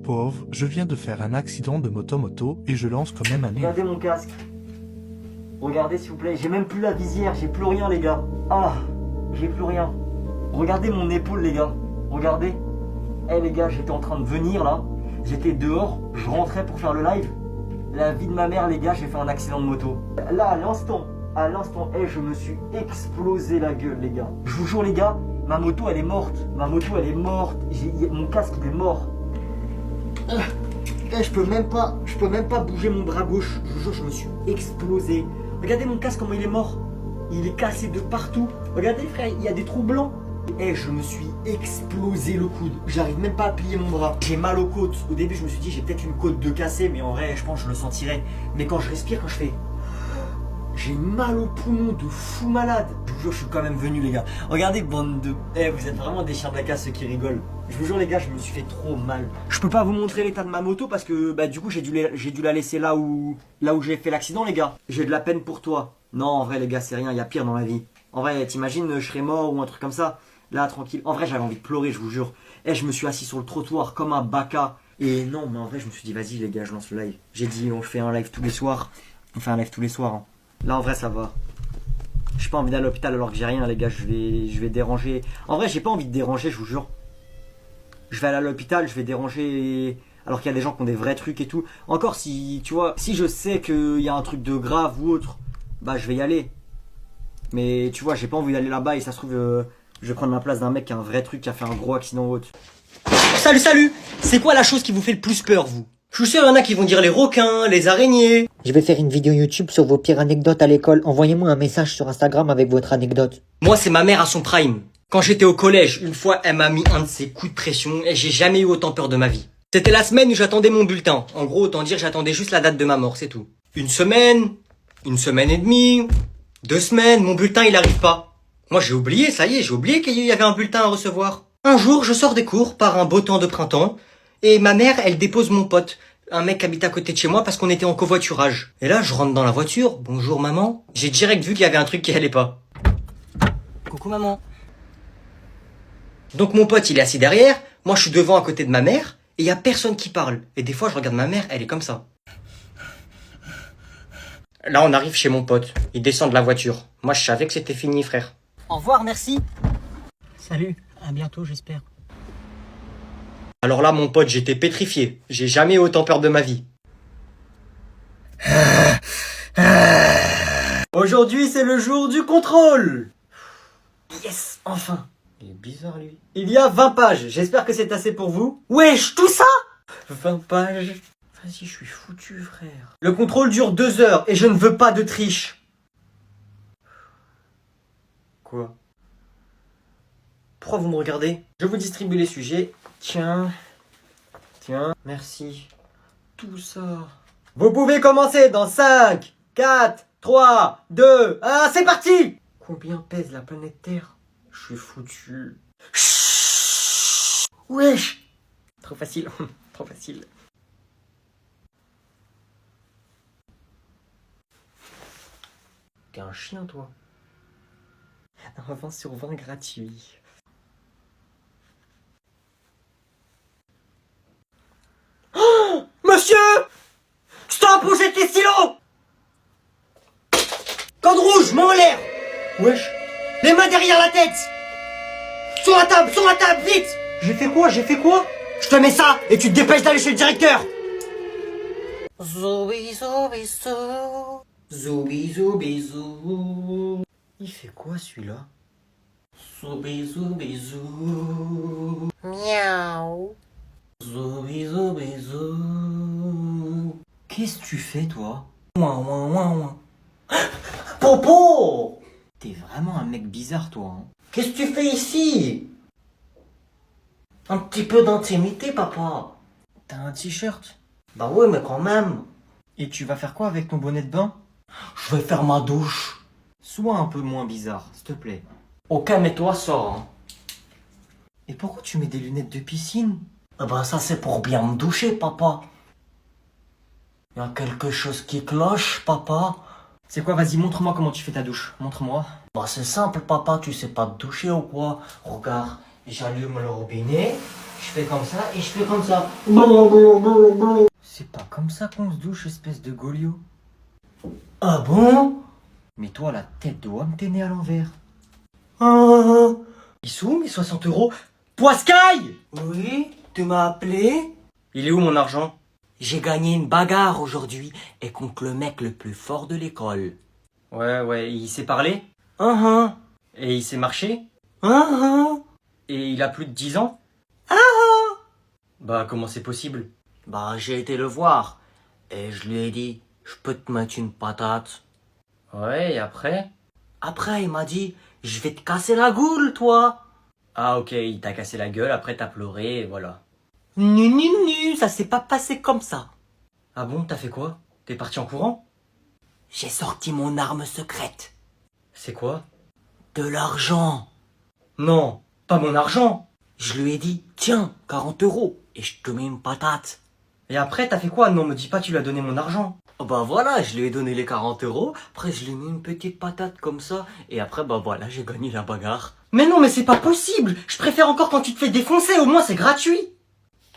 pauvre, je viens de faire un accident de moto et je lance quand même un Regardez mon casque. Regardez s'il vous plaît, j'ai même plus la visière, j'ai plus rien les gars. Ah, j'ai plus rien. Regardez mon épaule les gars. Regardez. Eh les gars, j'étais en train de venir là. J'étais dehors, je rentrais pour faire le live. La vie de ma mère les gars, j'ai fait un accident de moto. Là, à l'instant, je me suis explosé la gueule les gars. Je vous jure les gars, ma moto elle est morte. Ma moto elle est morte. Mon casque il est mort. Je peux même pas bouger mon bras gauche. Je vous jure, je me suis explosé. Regardez mon casque comment il est mort. Il est cassé de partout. Regardez frère, il y a des trous blancs. Je me suis explosé le coude. J'arrive même pas à plier mon bras. J'ai mal aux côtes. Au début, je me suis dit j'ai peut-être une côte de cassée, mais en vrai, je pense que je le sentirais. Mais quand je respire, quand je fais, j'ai mal au poumon de fou malade. Je vous jure, je suis quand même venu les gars. Regardez bande de... vous êtes vraiment des chiens de la casse ceux qui rigolent. Je vous jure les gars, je me suis fait trop mal. Je peux pas vous montrer l'état de ma moto parce que du coup j'ai dû la laisser là où j'ai fait l'accident les gars. J'ai de la peine pour toi. Non en vrai les gars c'est rien, il y a pire dans la vie. En vrai t'imagines je serais mort ou un truc comme ça. Là tranquille. En vrai j'avais envie de pleurer je vous jure. Je me suis assis sur le trottoir comme un bâca. Et non mais en vrai je me suis dit vas-y les gars je lance le live. J'ai dit on fait un live tous les soirs. On fait un live tous les soirs hein. Là en vrai ça va. J'ai pas envie d'aller à l'hôpital alors que j'ai rien les gars, je vais déranger. En vrai j'ai pas envie de déranger je vous jure. Je vais aller à l'hôpital, je vais déranger alors qu'il y a des gens qui ont des vrais trucs et tout. Encore si tu vois, si je sais qu'il y a un truc de grave ou autre, je vais y aller. Mais tu vois j'ai pas envie d'aller là-bas et ça se trouve je vais prendre la place d'un mec qui a un vrai truc, qui a fait un gros accident ou autre. Salut. C'est quoi la chose qui vous fait le plus peur vous? Je suis sûr, il y en a qui vont dire les requins, les araignées. Je vais faire une vidéo YouTube sur vos pires anecdotes à l'école. Envoyez-moi un message sur Instagram avec votre anecdote. Moi, c'est ma mère à son prime. Quand j'étais au collège, une fois, elle m'a mis un de ses coups de pression et j'ai jamais eu autant peur de ma vie. C'était la semaine où j'attendais mon bulletin. En gros, autant dire, j'attendais juste la date de ma mort, c'est tout. Une semaine et demie, 2 semaines, mon bulletin, il arrive pas. Moi, j'ai oublié, ça y est, j'ai oublié qu'il y avait un bulletin à recevoir. Un jour, je sors des cours par un beau temps de printemps et ma mère, elle dépose mon pote. Un mec qui habite à côté de chez moi parce qu'on était en covoiturage. Et là, je rentre dans la voiture. Bonjour maman. J'ai direct vu qu'il y avait un truc qui allait pas. Coucou maman. Donc mon pote, il est assis derrière. Moi, je suis devant à côté de ma mère. Et il y a personne qui parle. Et des fois, je regarde ma mère, elle est comme ça. Là, on arrive chez mon pote. Il descend de la voiture. Moi, je savais que c'était fini, frère. Au revoir, merci. Salut. À bientôt, j'espère. Alors là, mon pote, j'étais pétrifié. J'ai jamais eu autant peur de ma vie. Aujourd'hui, c'est le jour du contrôle. Yes, enfin. Il est bizarre, lui. Il y a 20 pages. J'espère que c'est assez pour vous. Wesh, tout ça 20 pages. Vas-y, je suis foutu, frère. Le contrôle dure 2 heures et je ne veux pas de triche. Quoi? Pourquoi vous me regardez? Je vous distribue les sujets. Tiens, merci. Tout ça. Vous pouvez commencer dans 5, 4, 3, 2, 1, c'est parti! Combien pèse la planète Terre? Je suis foutu. Chut. Wesh! Trop facile, trop facile. T'es un chien, toi. Un 20 sur 20 gratuit. Monsieur! Stop, vous êtes les stylos! Code rouge, main en l'air! Wesh! Les mains derrière la tête! Sur la table, vite! J'ai fait quoi? Je te mets ça et tu te dépêches d'aller chez le directeur! Zoubi zoubi zou. Zoubi zoubi zou. Il fait quoi celui-là? Zoubi zoubi zou. Miaou. Zoubi zou. Qu'est-ce que tu fais toi? Ouin ouin ouin ouin. Popo! T'es vraiment un mec bizarre toi hein. Qu'est-ce que tu fais ici? Un petit peu d'intimité papa. T'as un t-shirt? Bah ouais mais quand même. Et tu vas faire quoi avec ton bonnet de bain? Je vais faire ma douche. Sois un peu moins bizarre, s'il te plaît. Ok mais toi sors hein. Et pourquoi tu mets des lunettes de piscine? Eh ben ça c'est pour bien me doucher papa. Il y a quelque chose qui cloche papa. C'est quoi? Vas-y montre-moi comment tu fais ta douche. Montre-moi. Bah c'est simple papa, tu sais pas te doucher ou quoi? Regarde, j'allume le robinet. Je fais comme ça et je fais comme ça. C'est pas comme ça qu'on se douche, espèce de goliot. Ah bon? Mais toi, la tête de homme, t'es né à l'envers. Ils sont où mes 60 euros? Poiscaille! Oui, tu m'as appelé? Il est où mon argent? J'ai gagné une bagarre aujourd'hui et contre le mec le plus fort de l'école. Ouais, il s'est parlé? Et il s'est marché? Et il a plus de 10 ans? Bah comment c'est possible? Bah, j'ai été le voir et je lui ai dit, je peux te mettre une patate. Ouais, et après? Après, il m'a dit, je vais te casser la goule, toi. Ah ok, il t'a cassé la gueule, après t'as pleuré, et voilà. Nu, ça s'est pas passé comme ça. Ah bon, t'as fait quoi? T'es parti en courant? J'ai sorti mon arme secrète. C'est quoi? De l'argent. Non, pas mon argent! Je lui ai dit, tiens, 40 euros et je te mets une patate. Et après, t'as fait quoi? Non, me dis pas, tu lui as donné mon argent. Oh bah voilà, je lui ai donné les 40 euros, après je lui ai mis une petite patate comme ça, et après bah voilà, j'ai gagné la bagarre. Mais non, mais c'est pas possible! Je préfère encore quand tu te fais défoncer, au moins c'est gratuit!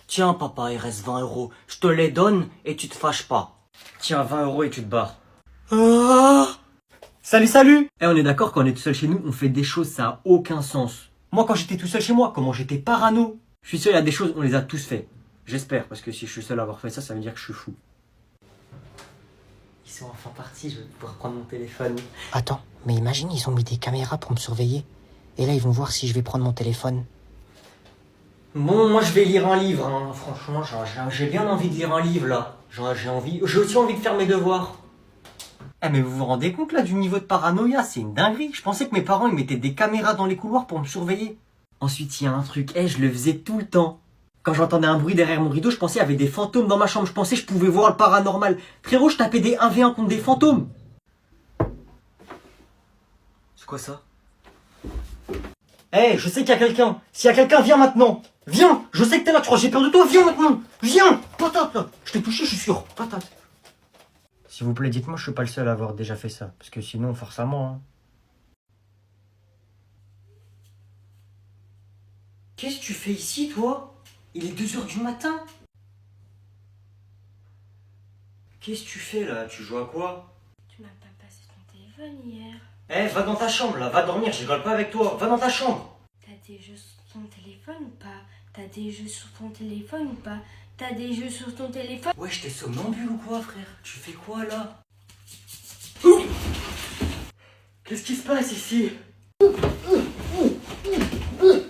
Tiens papa, il reste 20 euros, je te les donne et tu te fâches pas. Tiens, 20 euros et tu te barres. Ah, Salut! Eh, on est d'accord, quand on est tout seul chez nous, on fait des choses, ça a aucun sens. Moi, quand j'étais tout seul chez moi, comment j'étais parano? Je suis sûr, il y a des choses, on les a tous fait. J'espère, parce que si je suis seul à avoir fait ça, ça veut dire que je suis fou. Ils sont enfin partis, je vais pouvoir prendre mon téléphone. Attends, mais imagine, ils ont mis des caméras pour me surveiller. Et là, ils vont voir si je vais prendre mon téléphone. Bon, moi je vais lire un livre, hein. Franchement, j'ai bien envie de lire un livre là. J'ai aussi envie de faire mes devoirs. Eh mais vous vous rendez compte là du niveau de paranoïa, c'est une dinguerie. Je pensais que mes parents ils mettaient des caméras dans les couloirs pour me surveiller. Ensuite il y a un truc, je le faisais tout le temps. Quand j'entendais un bruit derrière mon rideau, je pensais qu'il y avait des fantômes dans ma chambre. Je pensais que je pouvais voir le paranormal. Frérot, je tapais des 1v1 contre des fantômes. C'est quoi ça? Je sais qu'il y a quelqu'un. S'il y a quelqu'un, viens maintenant. Viens, je sais que t'es là, tu crois que j'ai peur de toi, viens maintenant. Viens, patate là. Je t'ai touché, je suis sûr, patate. S'il vous plaît, dites-moi, je suis pas le seul à avoir déjà fait ça. Parce que sinon, forcément... Hein. Qu'est-ce que tu fais ici, toi? Il est 2h du matin. Qu'est-ce que tu fais là? Tu joues à quoi? Tu m'as pas passé ton téléphone hier. Va dans ta chambre là, va dormir, je rigole pas avec toi. Va dans ta chambre. T'as des jeux sur ton téléphone ou pas? T'as des jeux sur ton téléphone ou pas? T'as des jeux sur ton téléphone? Ouais, j'étais somnambule ou quoi, frère? Tu fais quoi là? Qu'est-ce qui se passe ici?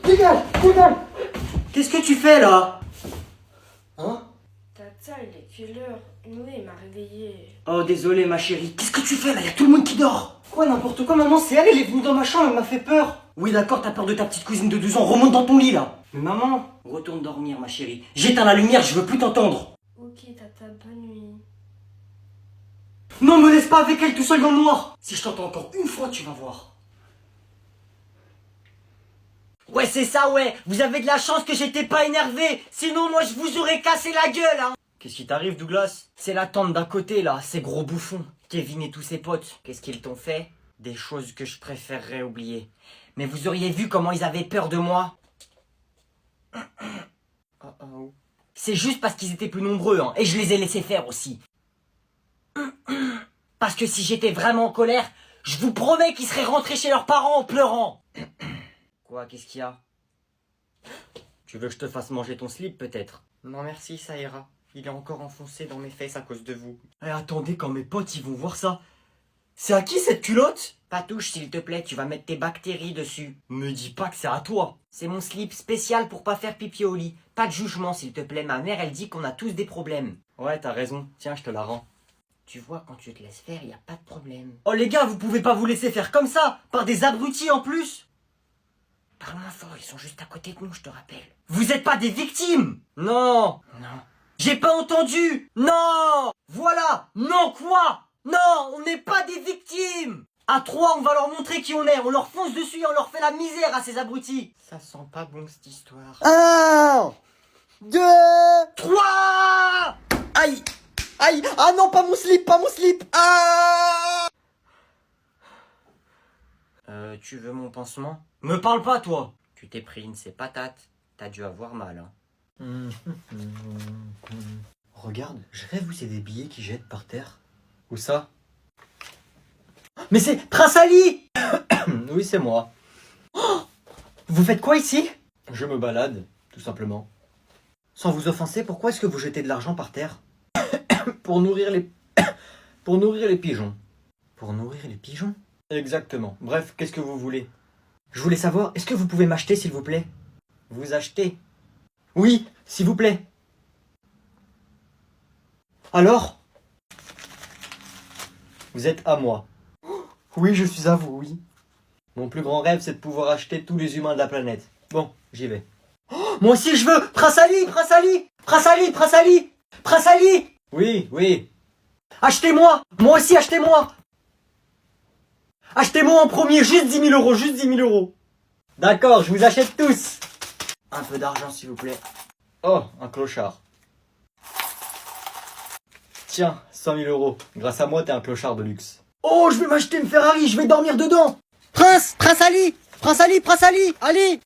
Dégage! Qu'est-ce que tu fais là? Hein? Tata, il est quelle heure? Noé m'a réveillée. Oh, désolé ma chérie. Qu'est-ce que tu fais là? Y'a tout le monde qui dort. Quoi, n'importe quoi, maman, c'est elle est venue dans ma chambre, elle m'a fait peur. Oui, d'accord, t'as peur de ta petite cousine de 12 ans, remonte dans ton lit là. Mais maman, retourne dormir ma chérie. J'éteins la lumière, je veux plus t'entendre. Ok, tata, bonne nuit. Non, me laisse pas avec elle tout seul dans le noir. Si je t'entends encore une fois, tu vas voir. Ouais, c'est ça, ouais. Vous avez de la chance que j'étais pas énervé. Sinon, moi, je vous aurais cassé la gueule, hein. Qu'est-ce qui t'arrive, Douglas? C'est la tante d'à côté, là, ces gros bouffons. Kevin et tous ses potes. Qu'est-ce qu'ils t'ont fait? Des choses que je préférerais oublier. Mais vous auriez vu comment ils avaient peur de moi? C'est juste parce qu'ils étaient plus nombreux, hein. Et je les ai laissés faire aussi. Parce que si j'étais vraiment en colère, je vous promets qu'ils seraient rentrés chez leurs parents en pleurant. Quoi, qu'est-ce qu'il y a? Tu veux que je te fasse manger ton slip, peut-être? Non merci, ça ira. Il est encore enfoncé dans mes fesses à cause de vous. Attendez, quand mes potes ils vont voir ça. C'est à qui cette culotte? Patouche, s'il te plaît, tu vas mettre tes bactéries dessus. Me dis pas que c'est à toi. C'est mon slip spécial pour pas faire pipi au lit. Pas de jugement, s'il te plaît. Ma mère, elle dit qu'on a tous des problèmes. Ouais, t'as raison. Tiens, je te la rends. Tu vois, quand tu te laisses faire, y a pas de problème. Oh les gars, vous pouvez pas vous laisser faire comme ça, par des abrutis en plus. Parle moins fort, ils sont juste à côté de nous, je te rappelle. Vous êtes pas des victimes? Non. Non. J'ai pas entendu. Non. Voilà. Non quoi? Non, on n'est pas des victimes. À 3, on va leur montrer qui on est. On leur fonce dessus et on leur fait la misère à ces abrutis. Ça sent pas bon cette histoire. 1, 2... 3. Aïe! Aïe! Ah non, pas mon slip, pas mon slip! Ah! Tu veux mon pansement? Me parle pas, toi! Tu t'es pris une ces patates. T'as dû avoir mal, hein. Regarde, je rêve où c'est des billets qui jettent par terre. Où ça? Mais c'est Prince Ali. Oui, c'est moi. Oh, vous faites quoi ici? Je me balade, tout simplement. Sans vous offenser, pourquoi est-ce que vous jetez de l'argent par terre? Pour nourrir les... Pour nourrir les pigeons. Pour nourrir les pigeons? Exactement. Bref, qu'est-ce que vous voulez? Je voulais savoir, est-ce que vous pouvez m'acheter, s'il vous plaît? Vous achetez? Oui, s'il vous plaît. Alors? Vous êtes à moi. Oui, je suis à vous, oui. Mon plus grand rêve, c'est de pouvoir acheter tous les humains de la planète. Bon, j'y vais. Oh, moi aussi, je veux! Prince Ali! Prince Ali! Prince Ali! Prince Ali! Prince Ali! Oui, oui. Achetez-moi! Moi aussi, achetez-moi! Achetez-moi en premier, juste 10 000 euros, juste 10 000 euros. D'accord, je vous achète tous. Un peu d'argent, s'il vous plaît. Oh, un clochard. Tiens, 100 000 euros. Grâce à moi, t'es un clochard de luxe. Oh, je vais m'acheter une Ferrari, je vais dormir dedans. Prince Ali, Prince Ali, Prince Ali, allez.